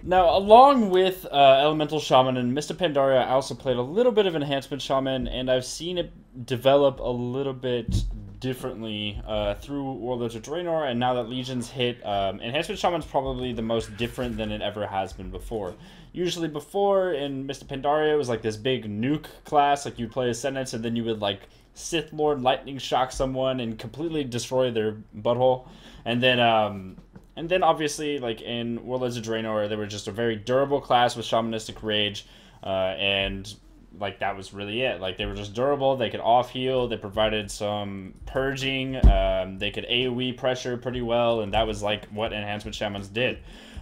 Now, along with Elemental Shaman and Mr. Pandaria, I also played a little bit of Enhancement Shaman, and I've seen it develop a little bit differently through Warlords of Draenor, and now that Legion's hit, Enhancement Shaman's probably the most different than it ever has been before. Usually before, in Mr. Pandaria, it was like this big nuke class, like you'd play Ascendants, and then you would like Sith Lord lightning shock someone and completely destroy their butthole. And then obviously, like in Warlords of Draenor, they were just a very durable class with Shamanistic Rage, and like that was really it. Like they were just durable, they could off-heal, they provided some purging, they could AoE pressure pretty well, and that was like what Enhancement Shamans did.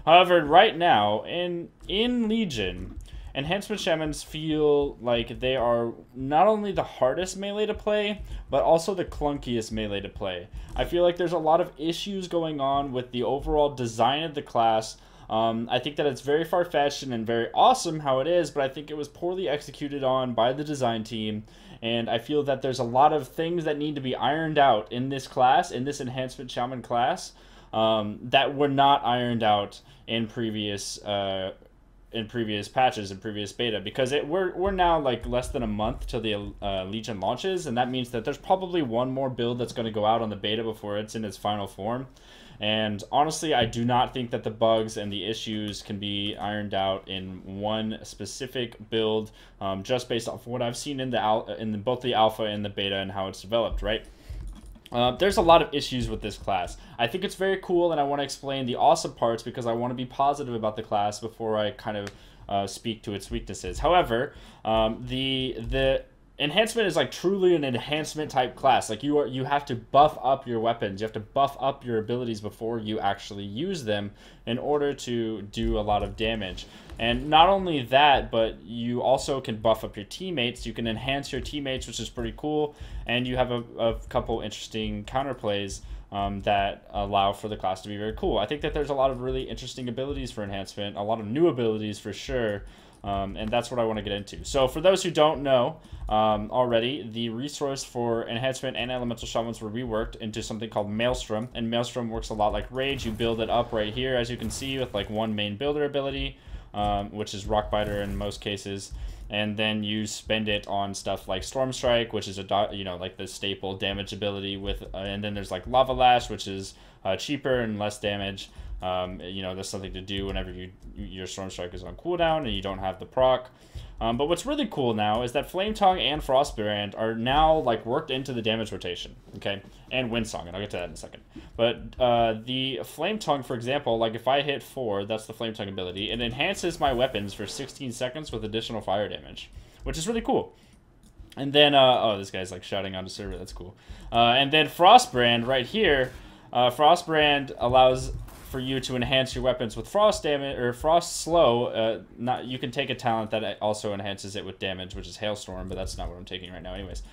However, right now, in Legion, Enhancement Shamans feel like they are not only the hardest melee to play, but also the clunkiest melee to play. I feel like there's a lot of issues going on with the overall design of the class. I think that it's very far-fetched and very awesome how it is, but I think it was poorly executed on by the design team, and I feel that there's a lot of things that need to be ironed out in this class, in this Enhancement Shaman class, that were not ironed out in previous patches and previous beta, because we're now like less than a month till the Legion launches, and that means that there's probably one more build that's going to go out on the beta before it's in its final form. And honestly, I do not think that the bugs and the issues can be ironed out in one specific build, just based off of what I've seen in both the alpha and the beta and how it's developed, right? There's a lot of issues with this class. I think it's very cool, and I want to explain the awesome parts because I want to be positive about the class before I kind of speak to its weaknesses. However, the enhancement is like truly an enhancement type class. Like you have to buff up your weapons, you have to buff up your abilities before you actually use them in order to do a lot of damage. And not only that, but you also can buff up your teammates. You can enhance your teammates, which is pretty cool. And you have a couple interesting counterplays that allow for the class to be very cool. I think that there's a lot of really interesting abilities for enhancement, a lot of new abilities for sure. And that's what I want to get into. So for those who don't know already, the resource for Enhancement and Elemental Shamans were reworked into something called Maelstrom. And Maelstrom works a lot like Rage. You build it up right here, as you can see, with like one main builder ability, which is Rockbiter in most cases. And then you spend it on stuff like Storm Strike, which is like the staple damage ability with, and then there's like Lava Lash, which is cheaper and less damage. There's something to do whenever your Storm Strike is on cooldown and you don't have the proc. But what's really cool now is that Flame Tongue and Frostbrand are now like worked into the damage rotation, okay? And Windsong, and I'll get to that in a second. But the Flame Tongue, for example, like if I hit 4, that's the Flame Tongue ability, it enhances my weapons for 16 seconds with additional fire damage, which is really cool. And then, oh, this guy's like shouting on the server, that's cool. And then Frostbrand right here, Frostbrand allows for you to enhance your weapons with frost damage or frost slow. You can take a talent that also enhances it with damage, which is Hailstorm, but that's not what I'm taking right now anyways.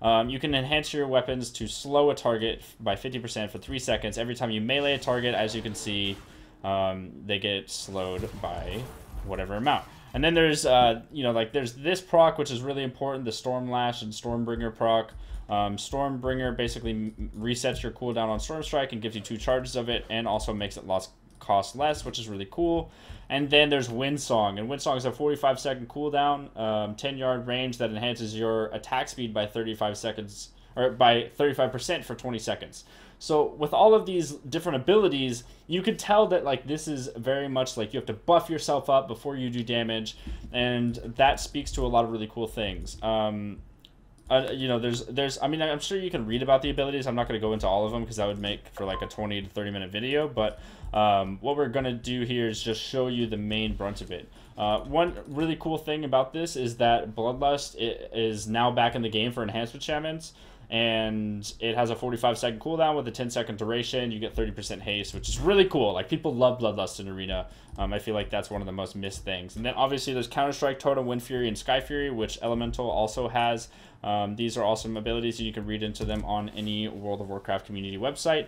You can enhance your weapons to slow a target by 50% for 3 seconds. Every time you melee a target, as you can see, they get slowed by whatever amount. And then there's there's this proc, which is really important, the Storm Lash and Stormbringer proc. Stormbringer basically resets your cooldown on Storm Strike and gives you 2 charges of it, and also makes it cost less, which is really cool. And then there's Windsong, and Windsong is a 45-second cooldown, 10-yard range that enhances your attack speed by 35 seconds, or by 35% for 20 seconds. So with all of these different abilities, you could tell that like this is very much like you have to buff yourself up before you do damage, and that speaks to a lot of really cool things. I mean, I'm sure you can read about the abilities. I'm not going to go into all of them because that would make for like a 20 to 30 minute video, but what we're going to do here is just show you the main brunt of it. One really cool thing about this is that Bloodlust is now back in the game for Enhancement Shamans, and it has a 45-second cooldown with a 10-second duration. You get 30% haste, which is really cool. Like, people love Bloodlust in Arena. I feel like that's one of the most missed things. And then obviously there's Counter-Strike, Totem, Wind Fury, and Sky Fury, which Elemental also has. These are awesome abilities, and you can read into them on any World of Warcraft community website.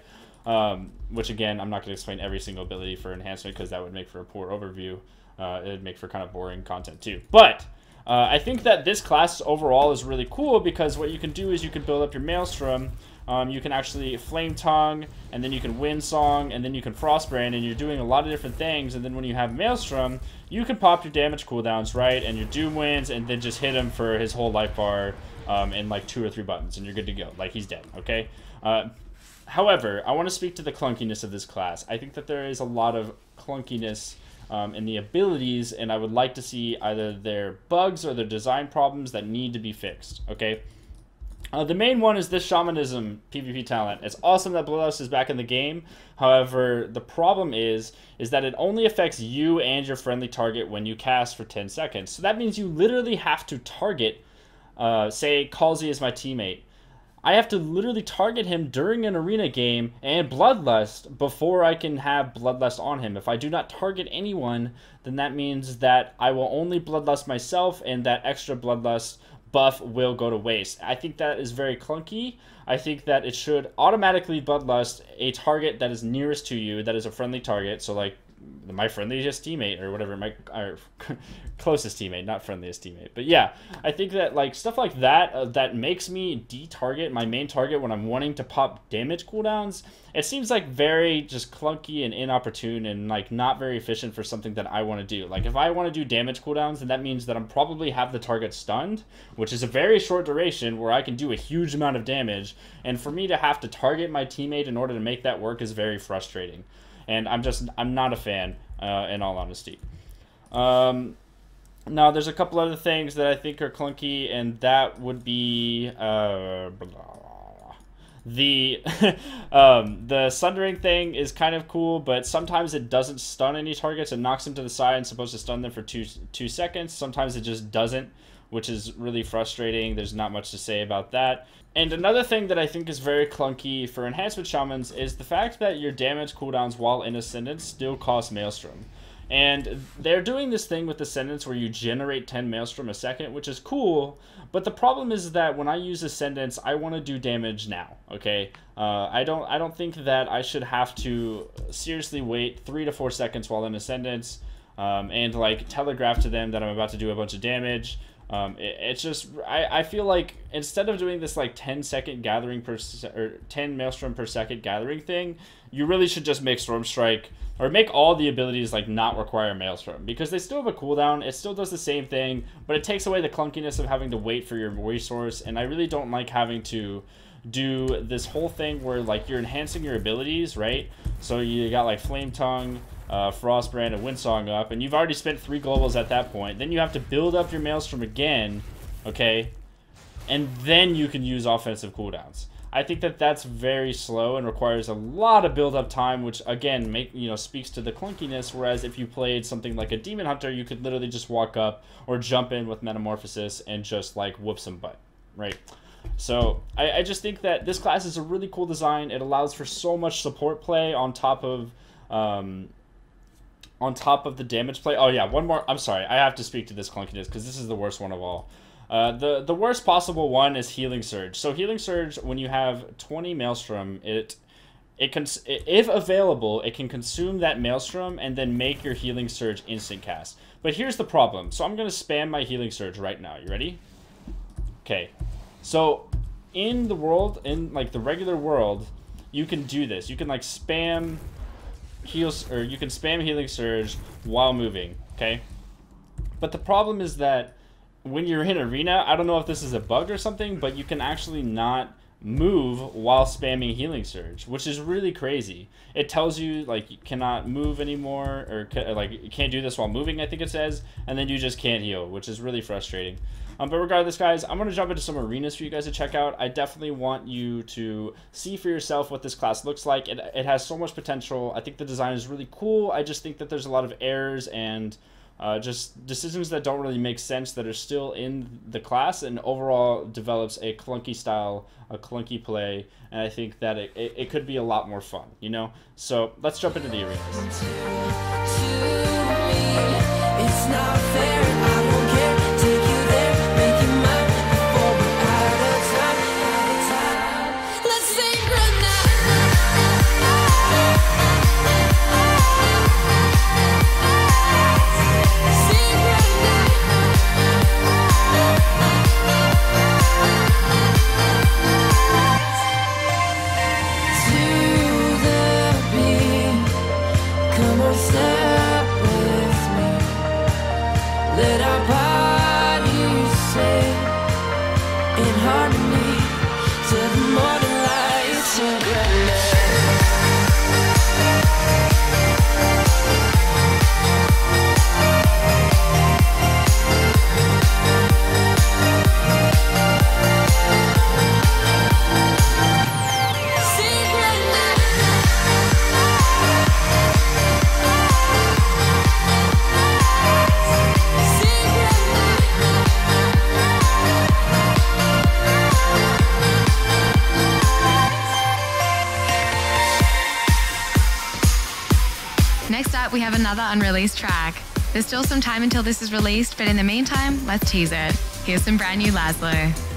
Which again, I'm not going to explain every single ability for enhancement because that would make for a poor overview. It would make for kind of boring content too. But I think that this class overall is really cool because what you can do is you can build up your Maelstrom you can actually Flame Tongue, and then you can Wind Song, and then you can Frostbrand, and you're doing a lot of different things. And then when you have Maelstrom, you can pop your damage cooldowns, right, and your Doom Winds, and then just hit him for his whole life bar in like 2 or 3 buttons, and you're good to go. Like, he's dead, okay? However, I want to speak to the clunkiness of this class. I think that there is a lot of clunkiness in the abilities, and I would like to see either their bugs or their design problems that need to be fixed, okay? The main one is this Shamanism Pvp Talent. It's awesome that Bloodlust is back in the game. However, the problem is that it only affects you and your friendly target when you cast for 10 seconds. So that means you literally have to target, say, Calzi is my teammate. I have to literally target him during an arena game and Bloodlust before I can have Bloodlust on him. If I do not target anyone, then that means that I will only Bloodlust myself, and that extra Bloodlust buff will go to waste. I think that is very clunky. I think that it should automatically Bloodlust a target that is nearest to you, that is a friendly target. So like my friendliest teammate or whatever, my closest teammate, not friendliest teammate. But yeah, I think that like stuff like that that makes me de-target my main target when I'm wanting to pop damage cooldowns. It seems like very just clunky and inopportune and like not very efficient for something that I want to do. Like if I want to do damage cooldowns, then that means that I'm probably have the target stunned, which is a very short duration where I can do a huge amount of damage. And for me to have to target my teammate in order to make that work is very frustrating. And I'm not a fan, in all honesty. Now, there's a couple other things that I think are clunky, and that would be the the Sundering thing is kind of cool, but sometimes it doesn't stun any targets. It knocks them to the side and supposed to stun them for two seconds. Sometimes it just doesn't, which is really frustrating. There's not much to say about that. And another thing that I think is very clunky for Enhancement Shamans is the fact that your damage cooldowns while in Ascendance still cost Maelstrom. And they're doing this thing with Ascendance where you generate 10 Maelstrom a second, which is cool, but the problem is that when I use Ascendance, I want to do damage now, okay? I don't think that I should have to seriously wait 3 to 4 seconds while in Ascendance and like telegraph to them that I'm about to do a bunch of damage. It's just I feel like instead of doing this like 10-second gathering or 10 Maelstrom per second gathering thing, you really should just make Storm Strike or make all the abilities like not require Maelstrom, because they still have a cooldown. It still does the same thing, but it takes away the clunkiness of having to wait for your resource. And I really don't like having to do this whole thing where like you're enhancing your abilities, right? So you got like Flame Tongue, Frostbrand, and Windsong up, and you've already spent 3 globals at that point. Then you have to build up your Maelstrom again, okay? And then you can use offensive cooldowns. I think that that's very slow and requires a lot of build-up time, which again speaks to the clunkiness. Whereas if you played something like a Demon Hunter, you could literally just walk up or jump in with Metamorphosis and just like whoop some butt, right? So I just think that this class is a really cool design. It allows for so much support play on top of the damage play. Oh yeah, one more. I'm sorry, I have to speak to this clunkiness because this is the worst one of all. The worst possible one is Healing Surge. So Healing Surge, when you have 20 Maelstrom, if available, it can consume that Maelstrom and then make your Healing Surge instant cast. But here's the problem. So I'm gonna spam my Healing Surge right now. You ready? Okay. So in the world, in like the regular world, you can do this. You can like spam you can spam Healing Surge while moving, okay? But the problem is that when you're in Arena, I don't know if this is a bug or something, but you can actually not move while spamming Healing Surge, which is really crazy. It tells you like you cannot move anymore, or like you can't do this while moving, I think it says, and then you just can't heal, which is really frustrating. But regardless, guys, I'm going to jump into some arenas for you guys to check out. I definitely want you to see for yourself what this class looks like. It has so much potential. I think the design is really cool. I just think that there's a lot of errors and just decisions that don't really make sense that are still in the class, and overall develops a clunky style, a clunky play, and I think that it could be a lot more fun, you know? So let's jump into the arenas. It's not fair, I won't care. Take you there, make you mine before we're out of time. Let's synchronize. Next up, we have another unreleased track. There's still some time until this is released, but in the meantime, let's tease it. Here's some brand new Laszlo.